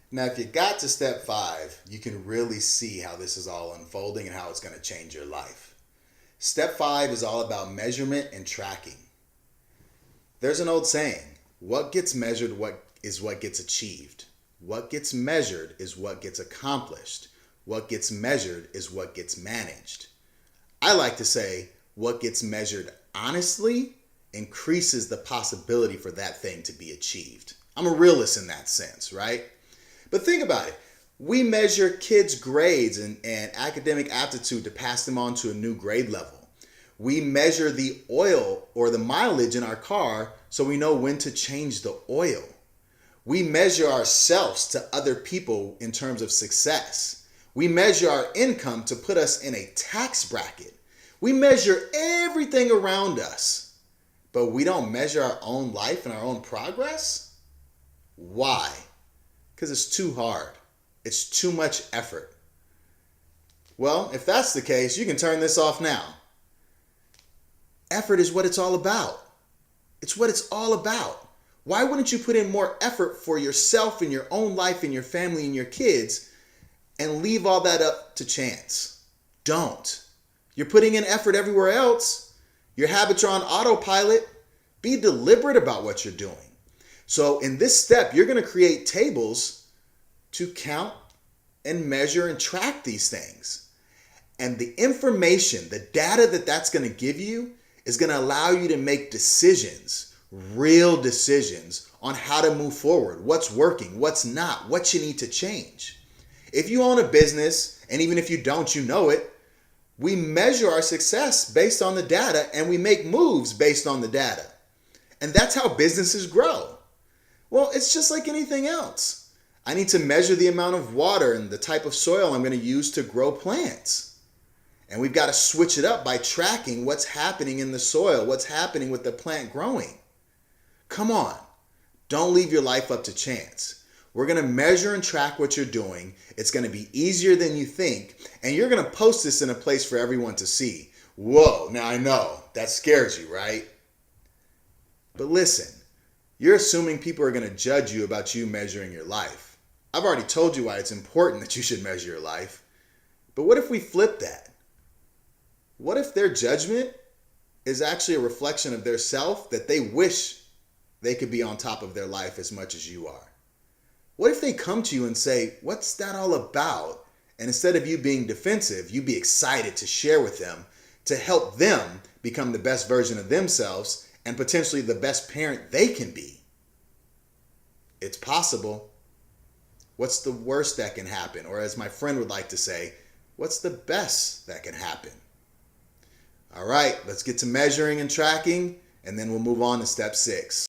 Now, if you got to step 5, you can really see how this is all unfolding and how it's going to change your life. Step 5 is all about measurement and tracking. There's an old saying, what gets measured is what gets achieved. What gets measured is what gets accomplished. What gets measured is what gets managed. I like to say, what gets measured honestly increases the possibility for that thing to be achieved. I'm a realist in that sense, right? But think about it. We measure kids' grades and academic aptitude to pass them on to a new grade level. We measure the oil or the mileage in our car so we know when to change the oil. We measure ourselves to other people in terms of success. We measure our income to put us in a tax bracket. We measure everything around us, but we don't measure our own life and our own progress? Why? Because it's too hard. It's too much effort. Well, if that's the case, you can turn this off now. Effort is what it's all about. It's what it's all about. Why wouldn't you put in more effort for yourself and your own life and your family and your kids and leave all that up to chance? Don't. You're putting in effort everywhere else. Your habits are on autopilot. Be deliberate about what you're doing. So in this step, you're going to create tables to count and measure and track these things. And the information, the data that's going to give you is going to allow you to make decisions, real decisions on how to move forward, what's working, what's not, what you need to change. If you own a business, and even if you don't, you know it, we measure our success based on the data and we make moves based on the data. And that's how businesses grow. Well, it's just like anything else. I need to measure the amount of water and the type of soil I'm going to use to grow plants. And we've got to switch it up by tracking what's happening in the soil, what's happening with the plant growing. Come on, don't leave your life up to chance. We're going to measure and track what you're doing. It's going to be easier than you think, and you're going to post this in a place for everyone to see. Whoa, now I know, that scares you, right? But listen, you're assuming people are going to judge you about you measuring your life. I've already told you why it's important that you should measure your life. But what if we flip that? What if their judgment is actually a reflection of their self, that they wish they could be on top of their life as much as you are? What if they come to you and say, what's that all about? And instead of you being defensive, you be excited to share with them to help them become the best version of themselves and potentially the best parent they can be. It's possible. What's the worst that can happen? Or as my friend would like to say, what's the best that can happen? All right, let's get to measuring and tracking, and then we'll move on to step 6.